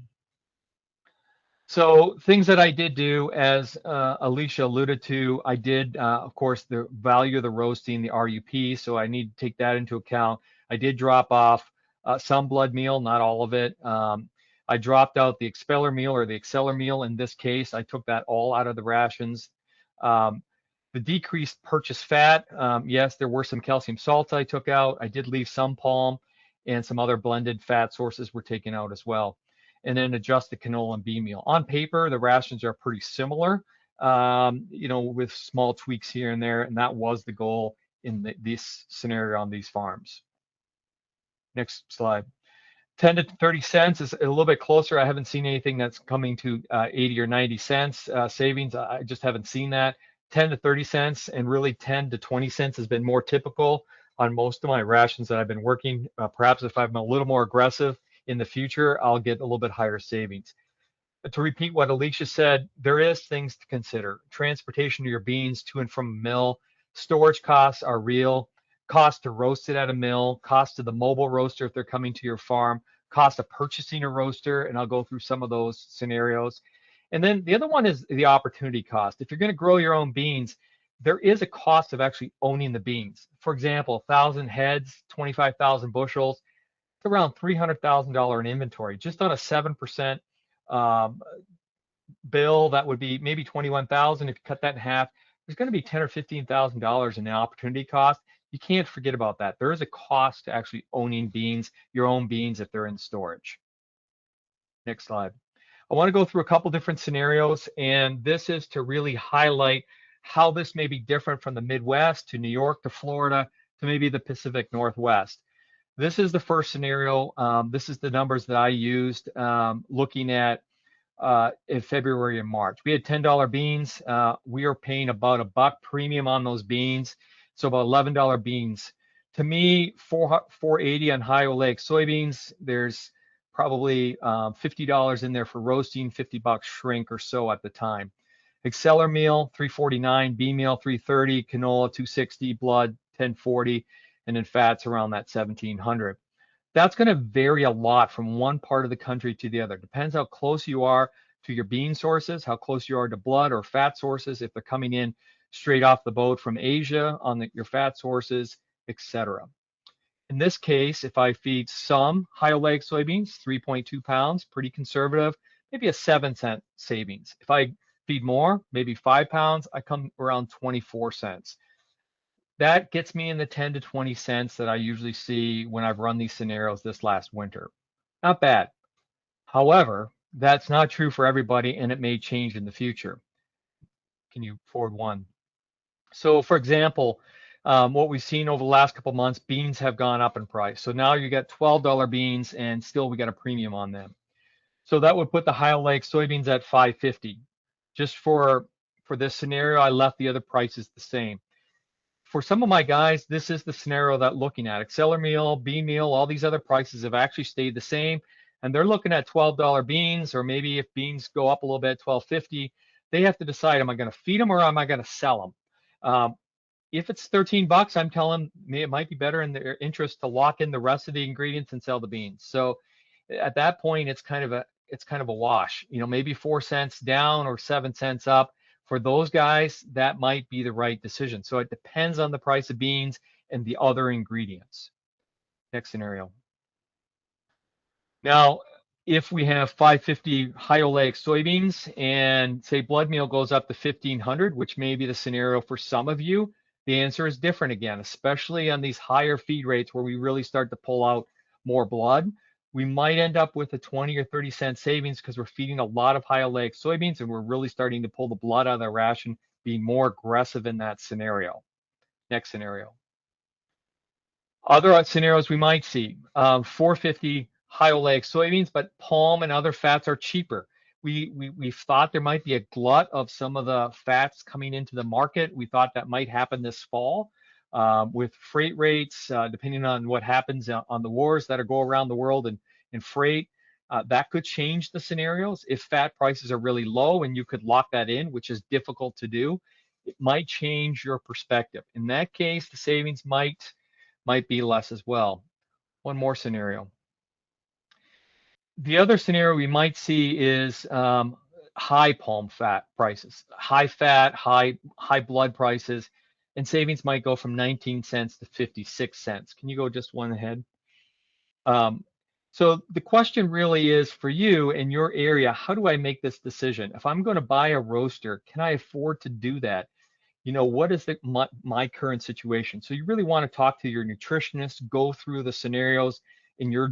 So things that I did do, as Alycia alluded to, I did, of course, the value of the roasting, the RUP, so I need to take that into account. I did drop off some blood meal, not all of it. I dropped out the expeller meal or the exceller meal in this case. I took that all out of the rations. The decreased purchased fat, yes, there were some calcium salts I took out. I did leave some palm, and some other blended fat sources were taken out as well. And then adjust the canola and bean meal. On paper, the rations are pretty similar, you know, with small tweaks here and there, and that was the goal in this scenario on these farms. Next slide. 10 to 30 cents is a little bit closer. I haven't seen anything that's coming to 80 or 90 cents savings. I just haven't seen that. 10 to 30 cents, and really 10 to 20 cents has been more typical on most of my rations that I've been working. Perhaps if I'm a little more aggressive in the future, I'll get a little bit higher savings. But to repeat what Alycia said, there is things to consider. Transportation of your beans to and from a mill, storage costs are real, cost to roast it at a mill, cost to the mobile roaster if they're coming to your farm, cost of purchasing a roaster, and I'll go through some of those scenarios. And then the other one is the opportunity cost. If you're going to grow your own beans, there is a cost of actually owning the beans. For example, 1,000 heads, 25,000 bushels, it's around $300,000 in inventory. Just on a 7% bill, that would be maybe 21,000. If you cut that in half, there's going to be $10,000 or $15,000 in the opportunity cost. You can't forget about that. There is a cost to actually owning beans, your own beans, if they're in storage. Next slide. I want to go through a couple different scenarios, and this is to really highlight how this may be different from the Midwest to New York to Florida to maybe the Pacific Northwest. This is the first scenario. This is the numbers that I used looking at in February and March. We had $10 beans. We are paying about $1 premium on those beans, so about $11 beans. To me, $4.80 on High-Oleic soybeans. There's probably $50 in there for roasting, $50 shrink or so at the time. Exceller meal, $3.49, bean meal, $3.30, canola, $2.60, blood, $10.40, and then fats around that $1,700. That's going to vary a lot from one part of the country to the other. Depends how close you are to your bean sources, how close you are to blood or fat sources, if they're coming in straight off the boat from Asia on your fat sources, etc. In this case, if I feed some High-Oleic soybeans, 3.2 pounds, pretty conservative, maybe a 7-cent savings. If I feed more, maybe 5 pounds, I come around 24 cents. That gets me in the 10 to 20 cents that I usually see when I've run these scenarios this last winter. Not bad. However, that's not true for everybody, and it may change in the future. can you forward one? So for example, what we've seen over the last couple months, beans have gone up in price. So now you get $12 beans and still we got a premium on them. So that would put the High-Oleic soybeans at $5.50. Just for this scenario, I left the other prices the same. For some of my guys, this is the scenario that looking at. Exceller meal, bean meal, all these other prices have actually stayed the same. And they're looking at $12 beans, or maybe if beans go up a little bit, $12.50, they have to decide, am I going to feed them or am I going to sell them? If it's 13 bucks, I'm telling them it might be better in their interest to lock in the rest of the ingredients and sell the beans. So at that point, it's kind of a wash. You know, maybe 4 cents down or 7 cents up. For those guys, that might be the right decision. So it depends on the price of beans and the other ingredients. Next scenario. Now, if we have 550 high-oleic soybeans and say blood meal goes up to 1500, which may be the scenario for some of you, the answer is different again, especially on these higher feed rates where we really start to pull out more blood. We might end up with a 20 or 30 cent savings because we're feeding a lot of high-oleic soybeans and we're really starting to pull the blood out of the ration, being more aggressive in that scenario. Next scenario. Other scenarios we might see, 450 high-oleic soybeans, but palm and other fats are cheaper. We've thought there might be a glut of some of the fats coming into the market. We thought that might happen this fall. With freight rates, depending on what happens on the wars that go around the world and freight, that could change the scenarios. If fat prices are really low and you could lock that in, which is difficult to do, it might change your perspective. In that case, the savings might be less as well. One more scenario. The other scenario we might see is high palm fat prices, high fat, high blood prices, and savings might go from 19 cents to 56 cents. Can you go just one ahead? So the question really is for you in your area, how do I make this decision? If I'm going to buy a roaster, can I afford to do that? You know, what is my current situation? So you really want to talk to your nutritionist, go through the scenarios in your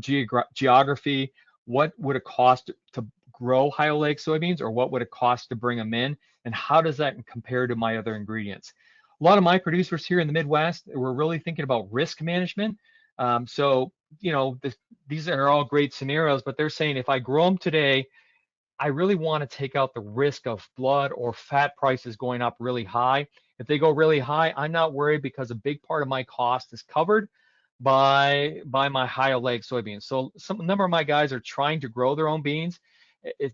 geography. What would it cost to grow high-oleic soybeans, or what would it cost to bring them in? And how does that compare to my other ingredients? A lot of my producers here in the Midwest, we're really thinking about risk management. So, you know, these are all great scenarios, but they're saying if I grow them today, I really want to take out the risk of blood or fat prices going up really high. If they go really high, I'm not worried because a big part of my cost is covered by my high-oleic soybeans. So a number of my guys are trying to grow their own beans.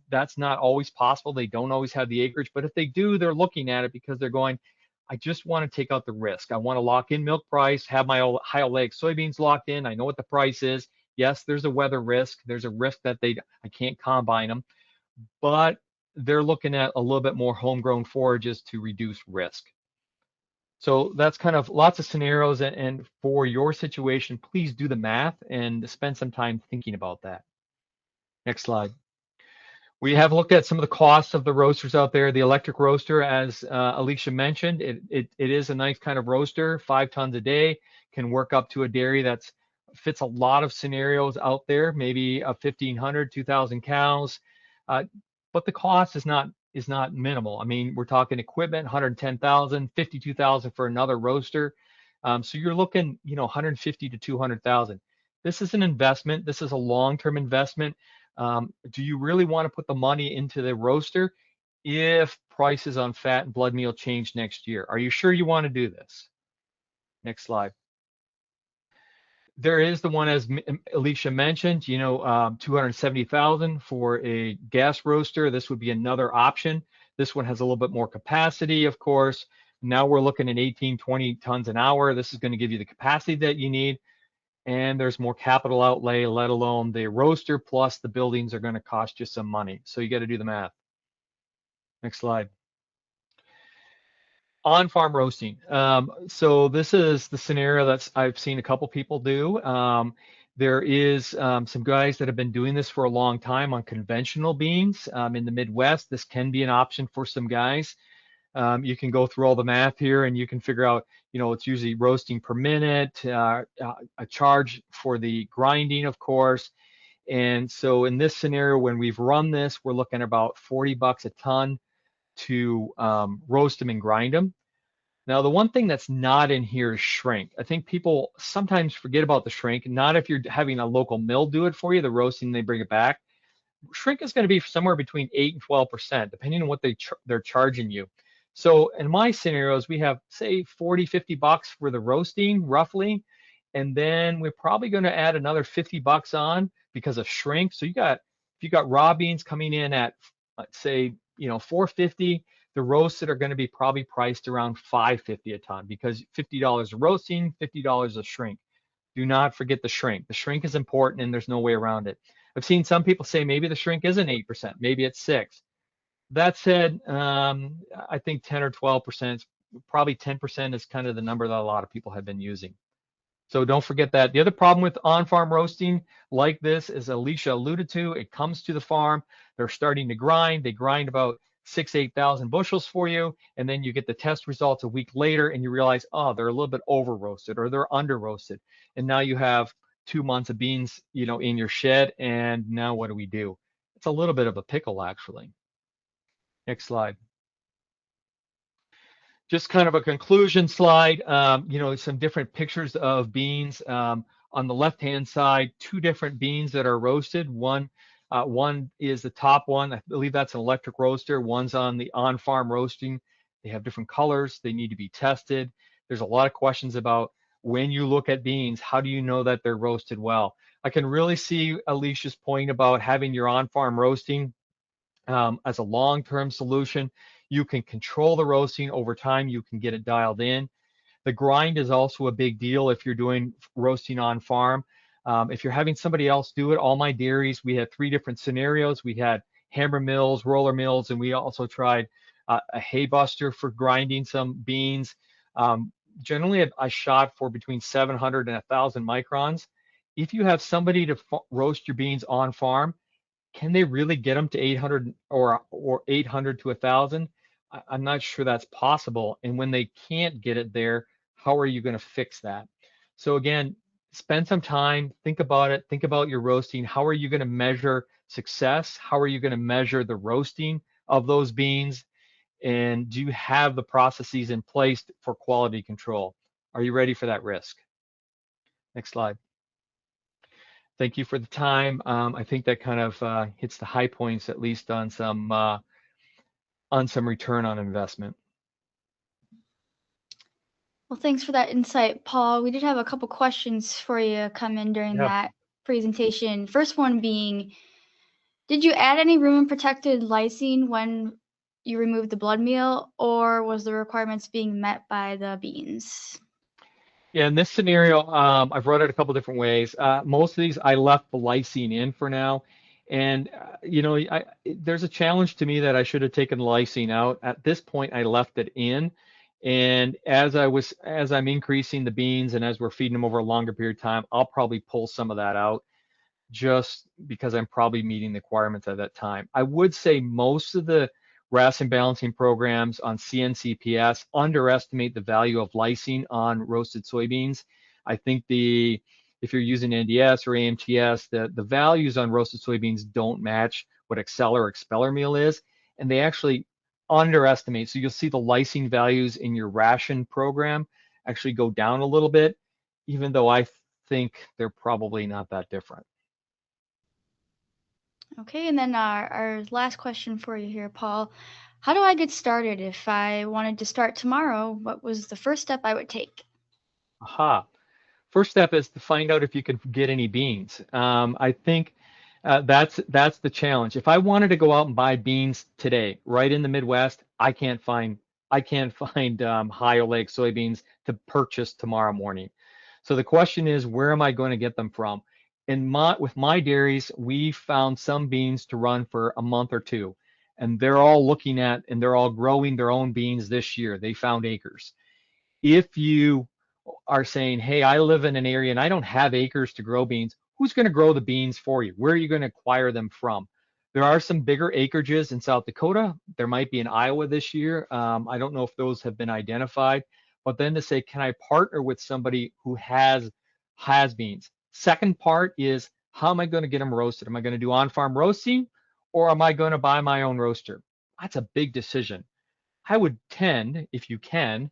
That's not always possible. They don't always have the acreage, but if they do, they're looking at it because they're going, I just want to take out the risk. I want to lock in milk price, have my high-oleic soybeans locked in. I know what the price is. Yes, there's a weather risk. There's a risk that I can't combine them, but they're looking at a little bit more homegrown forages to reduce risk. So that's kind of lots of scenarios, and for your situation, please do the math and spend some time thinking about that. Next slide. We have looked at some of the costs of the roasters out there. The electric roaster, as Alycia mentioned, it is a nice kind of roaster, 5 tons a day, can work up to a dairy that fits a lot of scenarios out there, maybe 1,500, 2,000 cows. But the cost is not minimal. I mean, we're talking equipment, 110,000, 52,000 for another roaster. So you're looking, you know, 150 to 200,000. This is an investment. This is a long-term investment. Do you really want to put the money into the roaster if prices on fat and blood meal change next year? Are you sure you want to do this? Next slide. There is the one, as Alycia mentioned, you know, 270,000 for a gas roaster. This would be another option. This one has a little bit more capacity, of course. Now we're looking at 18, 20 tons an hour. This is going to give you the capacity that you need. And there's more capital outlay, let alone the roaster plus the buildings are going to cost you some money. So you got to do the math. Next slide. On-farm roasting. So this is the scenario that I've seen a couple people do. There is some guys that have been doing this for a long time on conventional beans in the Midwest. This can be an option for some guys. You can go through all the math here and you can figure out, you know, it's usually roasting per minute, a charge for the grinding, of course. And so in this scenario, when we've run this, we're looking at about 40 bucks a ton. to roast them and grind them. Now, the one thing that's not in here is shrink. I think people sometimes forget about the shrink, not if you're having a local mill do it for you, the roasting, they bring it back. Shrink is going to be somewhere between 8 and 12%, depending on what they're charging you. So in my scenarios, we have, say, 40, 50 bucks for the roasting, roughly. And then we're probably going to add another 50 bucks on because of shrink. So if you got raw beans coming in at, let's say, 450, the roasted are going to be probably priced around 550 a ton, because $50 of roasting, $50 of shrink. Do not forget the shrink. The shrink is important, and there's no way around it. I've seen some people say maybe the shrink isn't 8%, maybe it's 6. That said, I think 10 or 12%, probably 10% is kind of the number that a lot of people have been using. So don't forget that. The other problem with on-farm roasting like this, as Alycia alluded to, it comes to the farm, they're starting to grind. They grind about 8,000 bushels for you, and then you get the test results a week later, and you realize, oh, they're a little bit over roasted or they're under roasted, and now you have 2 months of beans, in your shed, and now what do we do? It's a little bit of a pickle, actually. Next slide. Just kind of a conclusion slide. Some different pictures of beans. On the left-hand side, 2 different beans that are roasted. One is the top one. I believe that's an electric roaster. One's on the on-farm roasting. They have different colors. They need to be tested. There's a lot of questions about when you look at beans, how do you know that they're roasted well? I can really see Alicia's point about having your on-farm roasting as a long-term solution. You can control the roasting over time. You can get it dialed in. The grind is also a big deal if you're doing roasting on farm. If you're having somebody else do it, all my dairies, we had 3 different scenarios. We had hammer mills, roller mills, and we also tried a hay buster for grinding some beans. Generally, I shot for between 700 and 1,000 microns. If you have somebody to roast your beans on farm, can they really get them to 800 or 800 to 1,000? I'm not sure that's possible. And when they can't get it there, how are you going to fix that? So again, spend some time, think about it, think about your roasting. How are you going to measure success? How are you going to measure the roasting of those beans? And do you have the processes in place for quality control? Are you ready for that risk? Next slide. Thank you for the time. I think that kind of hits the high points, at least on some return on investment.
Well, thanks for that insight, Paul. We did have a couple questions for you come in during that presentation. First one being, did you add any rumen protected lysine when you removed the blood meal, or was the requirements being met by the beans?
Yeah, in this scenario, I've run it a couple different ways. Most of these, I left the lysine in for now. And, there's a challenge to me that I should have taken the lysine out. At this point, I left it in. And as I'm increasing the beans and as we're feeding them over a longer period of time, I'll probably pull some of that out just because I'm probably meeting the requirements at that time. I would say most of the ration balancing programs on CNCPS underestimate the value of lysine on roasted soybeans. I think if you're using NDS or AMTS, the values on roasted soybeans don't match what Exceller or Expeller meal is, and they actually underestimate. So you'll see the lysine values in your ration program actually go down a little bit, even though I think they're probably not that different.
Okay, and then our last question for you here, Paul. How do I get started? If I wanted to start tomorrow, what was the first step I would take?
Aha. First step is to find out if you can get any beans. I think that's the challenge. If I wanted to go out and buy beans today, right in the Midwest, I can't find High-Oleic soybeans to purchase tomorrow morning. So the question is, where am I going to get them from? With my dairies, we found some beans to run for a month or 2, and they're all growing their own beans this year. They found acres. If you are saying, hey, I live in an area and I don't have acres to grow beans, who's going to grow the beans for you? Where are you going to acquire them from? There are some bigger acreages in South Dakota. There might be in Iowa this year. I don't know if those have been identified. But then to say, can I partner with somebody who has beans? Second part is, how am I going to get them roasted? Am I going to do on-farm roasting, or am I going to buy my own roaster? That's a big decision. I would tend, if you can,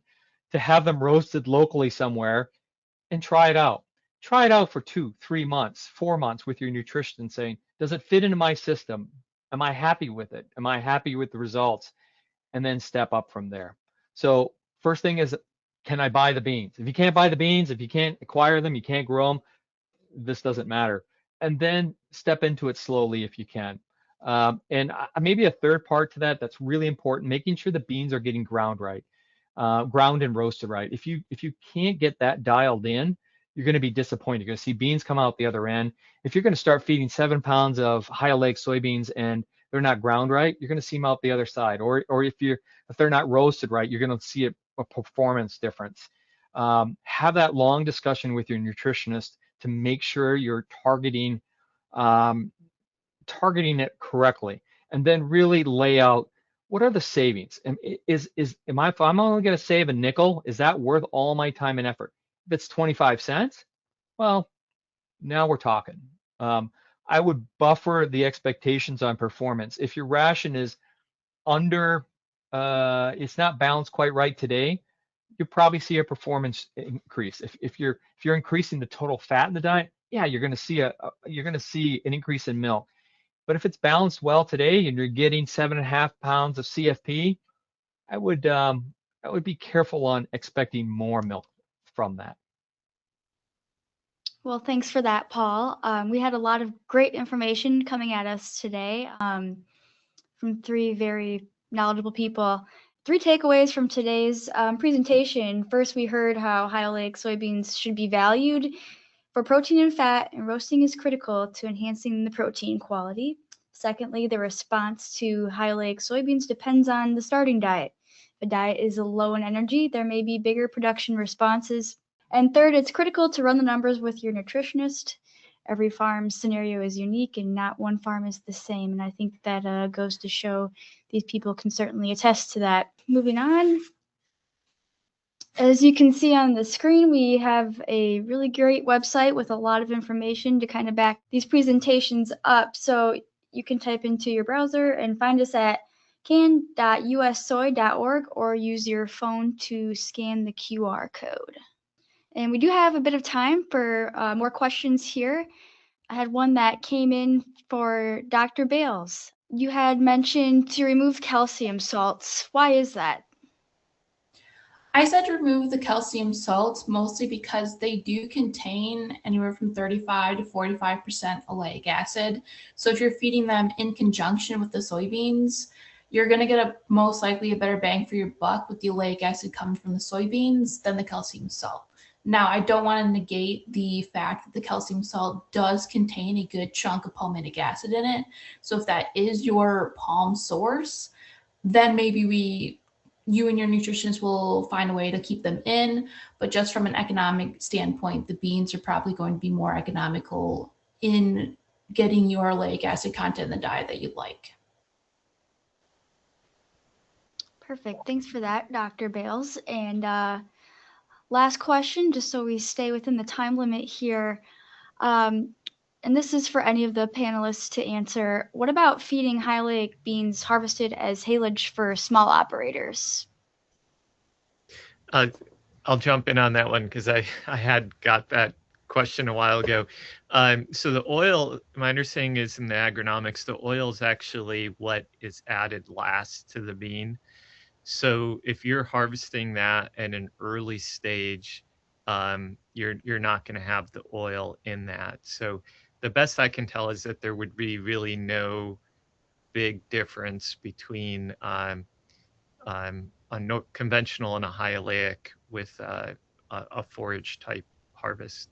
to have them roasted locally somewhere and try it out. Try it out for 2, 3 months, 4 months with your nutrition, saying, does it fit into my system? Am I happy with it? Am I happy with the results? And then step up from there. So first thing is, can I buy the beans? If you can't buy the beans, if you can't acquire them, you can't grow them, this doesn't matter. And then step into it slowly if you can. And maybe a third part to that that's really important, making sure the beans are getting ground right, ground and roasted right. If you can't get that dialed in, you're going to be disappointed. You're going to see beans come out the other end. If you're going to start feeding 7 pounds of High-Oleic soybeans and they're not ground right, you're going to see them out the other side. Or if they're not roasted right, you're going to see a performance difference. Have that long discussion with your nutritionist to make sure you're targeting it correctly, and then really lay out what are the savings. If I'm only going to save a nickel, is that worth all my time and effort? If it's 25 cents, well, now we're talking. I would buffer the expectations on performance. If your ration is under, it's not balanced quite right today, you'll probably see a performance increase. If you're increasing the total fat in the diet, yeah, you're going to see an increase in milk. But if it's balanced well today and you're getting 7.5 pounds of CFP, I would be careful on expecting more milk from that.
Well, thanks for that, Paul. We had a lot of great information coming at us today from 3 very knowledgeable people. 3 takeaways from today's presentation. First, we heard how High-Oleic soybeans should be valued for protein and fat, and roasting is critical to enhancing the protein quality. Secondly, the response to High-Oleic soybeans depends on the starting diet. If a diet is low in energy, there may be bigger production responses. And third, it's critical to run the numbers with your nutritionist. Every farm scenario is unique and not one farm is the same. And I think that goes to show these people can certainly attest to that. Moving on. As you can see on the screen, we have a really great website with a lot of information to kind of back these presentations up. So you can type into your browser and find us at can.ussoy.org or use your phone to scan the QR code. And we do have a bit of time for more questions here. I had one that came in for Dr. Bales. You had mentioned to remove calcium salts. Why is that?
I said remove the calcium salts mostly because they do contain anywhere from 35 to 45% oleic acid. So if you're feeding them in conjunction with the soybeans, you're going to get most likely a better bang for your buck with the oleic acid coming from the soybeans than the calcium salt. Now, I don't want to negate the fact that the calcium salt does contain a good chunk of palmitic acid in it. So if that is your palm source, then maybe you and your nutritionist will find a way to keep them in. But just from an economic standpoint, the beans are probably going to be more economical in getting your oleic acid content in the diet that you'd like.
Perfect. Thanks for that, Dr. Bales. And last question, just so we stay within the time limit here. And this is for any of the panelists to answer. What about feeding High-Oleic beans harvested as haylage for small operators?
I'll jump in on that one because I had got that question a while ago. So the oil, my understanding is in the agronomics, the oil is actually what is added last to the bean. So if you're harvesting that at an early stage, you're not going to have the oil in that. So the best I can tell is that there would be really no big difference between a conventional and a high-oleic with a forage type harvest.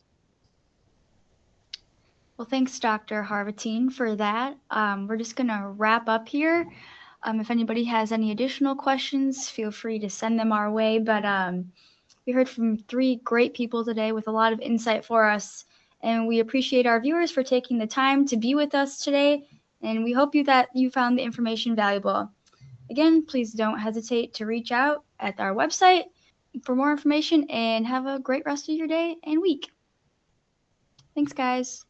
Well, thanks, Dr. Harvatine, for that. We're just going to wrap up here. If anybody has any additional questions, feel free to send them our way. But we heard from 3 great people today with a lot of insight for us. And we appreciate our viewers for taking the time to be with us today. And we hope that you found the information valuable. Again, please don't hesitate to reach out at our website for more information, and have a great rest of your day and week. Thanks, guys.